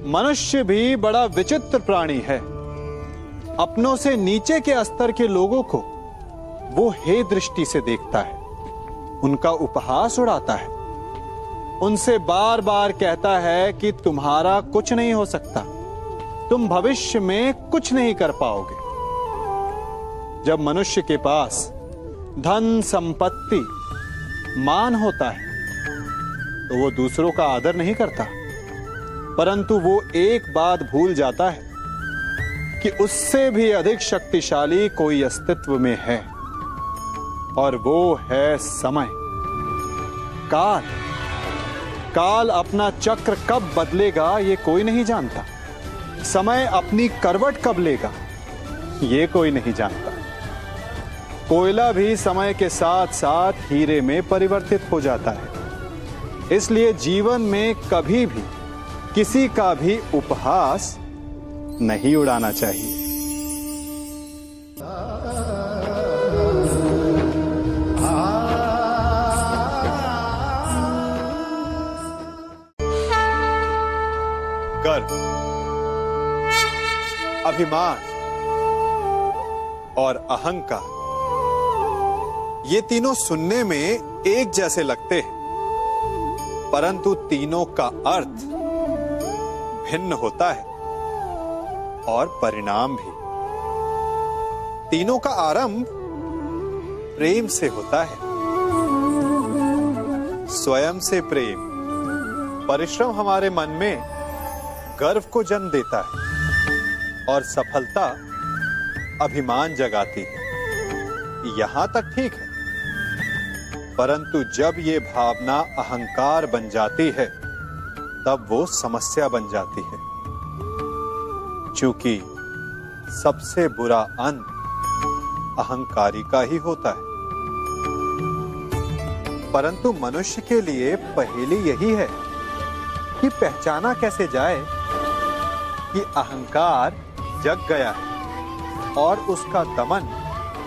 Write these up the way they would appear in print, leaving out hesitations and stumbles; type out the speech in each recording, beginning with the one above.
मनुष्य भी बड़ा विचित्र प्राणी है। अपनों से नीचे के स्तर के लोगों को वो हे दृष्टि से देखता है, उनका उपहास उड़ाता है, उनसे बार बार कहता है कि तुम्हारा कुछ नहीं हो सकता, तुम भविष्य में कुछ नहीं कर पाओगे। जब मनुष्य के पास धन, संपत्ति, मान होता है तो वो दूसरों का आदर नहीं करता, परंतु वो एक बात भूल जाता है कि उससे भी अधिक शक्तिशाली कोई अस्तित्व में है, और वो है समय। काल काल अपना चक्र कब बदलेगा ये कोई नहीं जानता। समय अपनी करवट कब लेगा ये कोई नहीं जानता। कोयला भी समय के साथ साथ हीरे में परिवर्तित हो जाता है। इसलिए जीवन में कभी भी किसी का भी उपहास नहीं उड़ाना चाहिए। गर्व, अभिमान और अहंकार, ये तीनों सुनने में एक जैसे लगते हैं, परंतु तीनों का अर्थ भिन्न होता है और परिणाम भी। तीनों का आरंभ प्रेम से होता है। स्वयं से प्रेम, परिश्रम हमारे मन में गर्व को जन्म देता है और सफलता अभिमान जगाती है। यहां तक ठीक है, परंतु जब ये भावना अहंकार बन जाती है तब वो समस्या बन जाती है, क्योंकि सबसे बुरा अंत अहंकारी का ही होता है। परंतु मनुष्य के लिए पहेली यही है कि पहचाना कैसे जाए कि अहंकार जग गया है और उसका दमन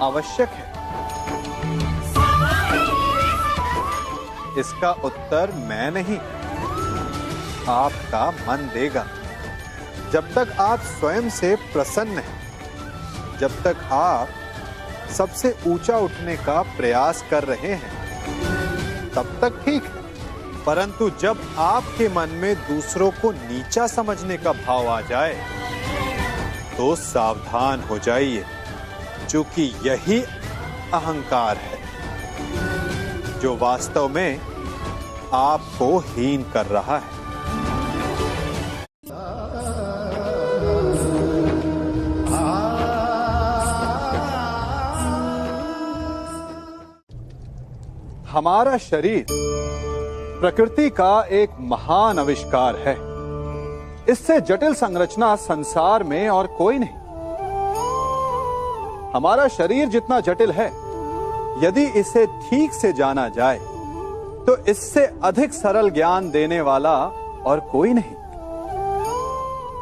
आवश्यक है। इसका उत्तर मैं नहीं, आपका मन देगा। जब तक आप स्वयं से प्रसन्न हैं, जब तक आप सबसे ऊंचा उठने का प्रयास कर रहे हैं, तब तक ठीक है। परंतु जब आपके मन में दूसरों को नीचा समझने का भाव आ जाए तो सावधान हो जाइए, क्योंकि यही अहंकार है जो वास्तव में आपको हीन कर रहा है। हमारा शरीर प्रकृति का एक महान आविष्कार है। इससे जटिल संरचना संसार में और कोई नहीं। हमारा शरीर जितना जटिल है, यदि इसे ठीक से जाना जाए तो इससे अधिक सरल ज्ञान देने वाला और कोई नहीं।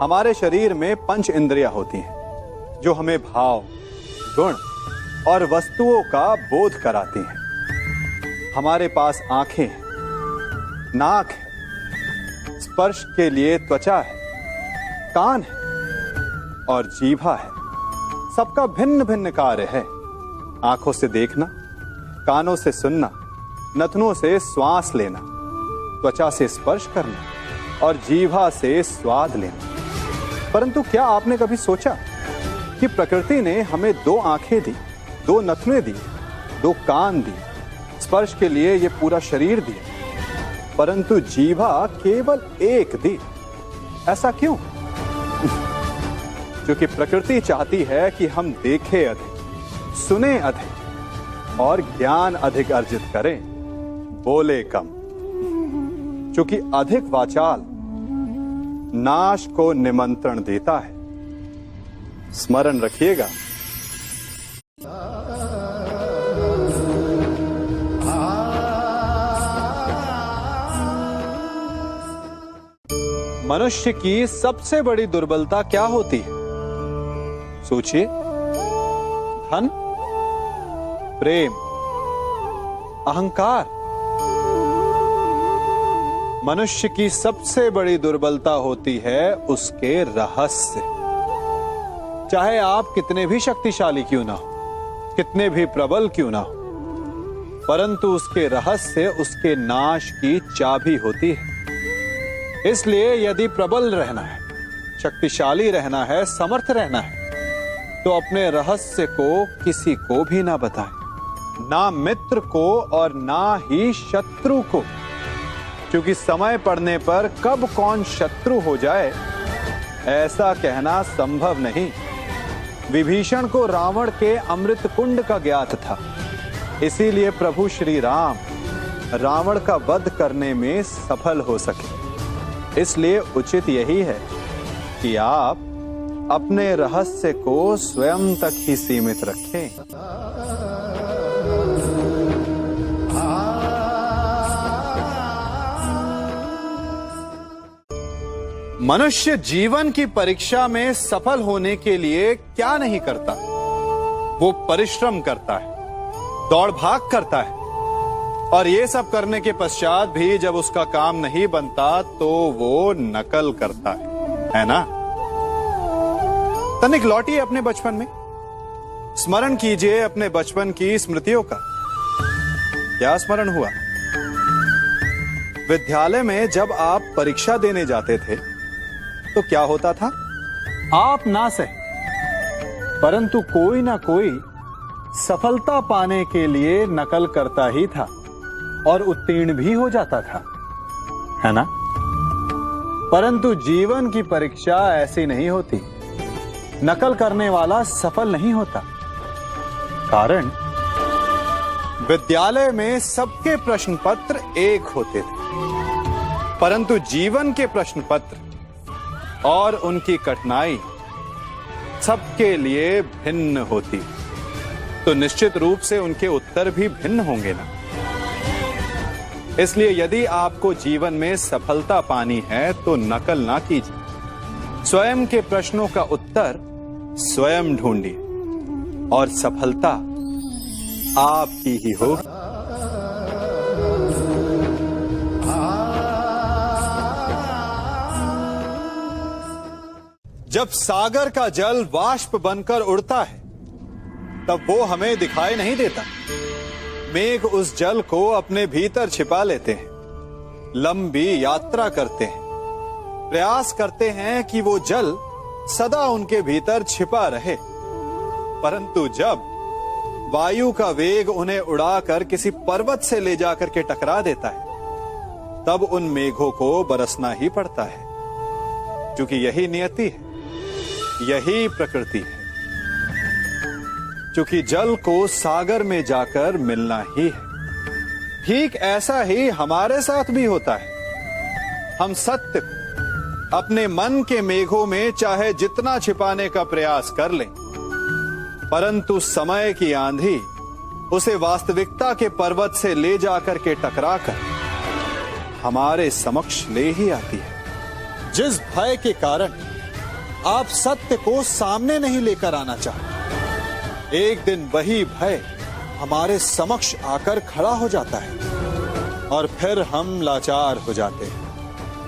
हमारे शरीर में पंच इंद्रियां होती हैं जो हमें भाव, गुण और वस्तुओं का बोध कराती हैं। हमारे पास आंखें हैं, नाक है, स्पर्श के लिए त्वचा है, कान है और जीभा है। सबका भिन्न भिन्न कार्य है। आंखों से देखना, कानों से सुनना, नथनों से श्वास लेना, त्वचा से स्पर्श करना और जीभा से स्वाद लेना। परंतु क्या आपने कभी सोचा कि प्रकृति ने हमें 2 आंखें दी, 2 नथने दी, 2 कान दी, स्पर्श के लिए ये पूरा शरीर दिया, परंतु जीभा केवल 1 दी? ऐसा क्यों? क्योंकि प्रकृति चाहती है कि हम देखें अधिक, सुने अधिक और ज्ञान अधिक अर्जित करें, बोले कम। क्योंकि अधिक वाचाल नाश को निमंत्रण देता है। स्मरण रखिएगा। मनुष्य की सबसे बड़ी दुर्बलता क्या होती है? सोचिए। धन, प्रेम, अहंकार। मनुष्य की सबसे बड़ी दुर्बलता होती है उसके रहस्य। चाहे आप कितने भी शक्तिशाली क्यों ना हो, कितने भी प्रबल क्यों ना हो, परंतु उसके रहस्य उसके नाश की चाबी होती है। इसलिए यदि प्रबल रहना है, शक्तिशाली रहना है, समर्थ रहना है, तो अपने रहस्य को किसी को भी ना बताएं, ना मित्र को और ना ही शत्रु को, क्योंकि समय पड़ने पर कब कौन शत्रु हो जाए ऐसा कहना संभव नहीं। विभीषण को रावण के अमृत कुंड का ज्ञात था, इसीलिए प्रभु श्री राम रावण का वध करने में सफल हो सके। इसलिए उचित यही है कि आप अपने रहस्य को स्वयं तक ही सीमित रखें। मनुष्य जीवन की परीक्षा में सफल होने के लिए क्या नहीं करता? वो परिश्रम करता है, दौड़ भाग करता है, और ये सब करने के पश्चात भी जब उसका काम नहीं बनता तो वो नकल करता है ना? तनिक लौटिए अपने बचपन में, स्मरण कीजिए अपने बचपन की स्मृतियों का। क्या स्मरण हुआ? विद्यालय में जब आप परीक्षा देने जाते थे तो क्या होता था? आप ना सहे, परंतु कोई ना कोई सफलता पाने के लिए नकल करता ही था और उत्तीर्ण भी हो जाता था, है ना? परंतु जीवन की परीक्षा ऐसी नहीं होती। नकल करने वाला सफल नहीं होता। कारण विद्यालय में सबके प्रश्न पत्र एक होते थे, परंतु जीवन के प्रश्न पत्र और उनकी कठिनाई सबके लिए भिन्न होती, तो निश्चित रूप से उनके उत्तर भी भिन्न होंगे ना। इसलिए यदि आपको जीवन में सफलता पानी है तो नकल ना कीजिए, स्वयं के प्रश्नों का उत्तर स्वयं ढूंढिए और सफलता आपकी ही होगी। जब सागर का जल वाष्प बनकर उड़ता है तब वो हमें दिखाई नहीं देता। मेघ उस जल को अपने भीतर छिपा लेते हैं, लंबी यात्रा करते हैं, प्रयास करते हैं कि वो जल सदा उनके भीतर छिपा रहे, परंतु जब वायु का वेग उन्हें उड़ाकर किसी पर्वत से ले जाकर के टकरा देता है तब उन मेघों को बरसना ही पड़ता है, क्योंकि यही नियति है, यही प्रकृति है। क्योंकि जल को सागर में जाकर मिलना ही है। ठीक ऐसा ही हमारे साथ भी होता है। हम सत्य को अपने मन के मेघों में चाहे जितना छिपाने का प्रयास कर लें, परंतु समय की आंधी उसे वास्तविकता के पर्वत से ले जाकर के टकराकर हमारे समक्ष ले ही आती है। जिस भय के कारण आप सत्य को सामने नहीं लेकर आना चाहते, एक दिन वही भय हमारे समक्ष आकर खड़ा हो जाता है और फिर हम लाचार हो जाते हैं,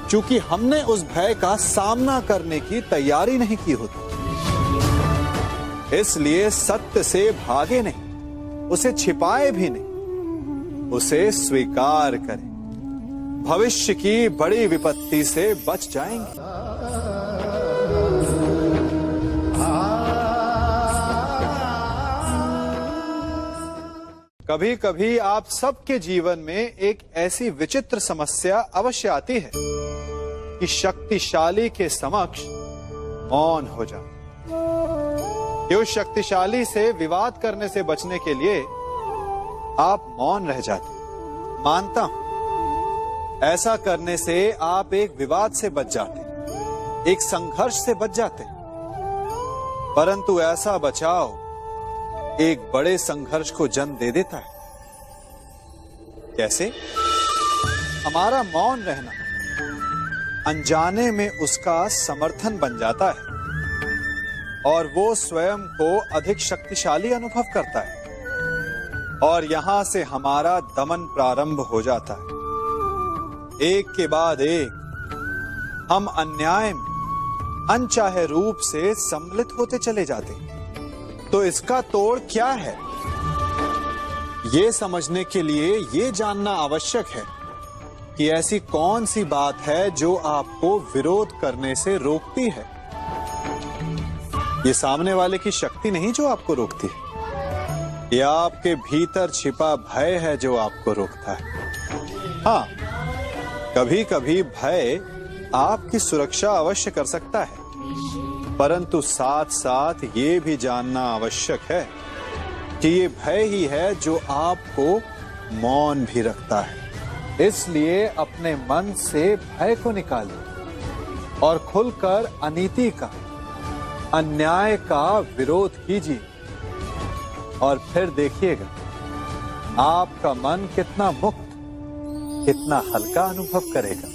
क्योंकि हमने उस भय का सामना करने की तैयारी नहीं की होती। इसलिए सत्य से भागे नहीं, उसे छिपाए भी नहीं, उसे स्वीकार करें। भविष्य की बड़ी विपत्ति से बच जाएंगे। कभी कभी आप सबके जीवन में एक ऐसी विचित्र समस्या अवश्य आती है कि शक्तिशाली के समक्ष मौन हो जाओ। कि उस शक्तिशाली से विवाद करने से बचने के लिए आप मौन रह जाते। मानता हूं ऐसा करने से आप एक विवाद से बच जाते, एक संघर्ष से बच जाते, परंतु ऐसा बचाव एक बड़े संघर्ष को जन्म दे देता है। कैसे? हमारा मौन रहना अनजाने में उसका समर्थन बन जाता है और वो स्वयं को अधिक शक्तिशाली अनुभव करता है, और यहां से हमारा दमन प्रारंभ हो जाता है। एक के बाद एक हम अन्याय में अनचाहे रूप से सम्मिलित होते चले जाते हैं। तो इसका तोड़ क्या है? ये समझने के लिए ये जानना आवश्यक है कि ऐसी कौन सी बात है जो आपको विरोध करने से रोकती है। ये सामने वाले की शक्ति नहीं जो आपको रोकती है, ये आपके भीतर छिपा भय है जो आपको रोकता है। हाँ, कभी कभी भय आपकी सुरक्षा अवश्य कर सकता है, परंतु साथ साथ ये भी जानना आवश्यक है कि ये भय ही है जो आपको मौन भी रखता है। इसलिए अपने मन से भय को निकालिए और खुलकर अनीति का, अन्याय का विरोध कीजिए, और फिर देखिएगा आपका मन कितना मुक्त, कितना हल्का अनुभव करेगा।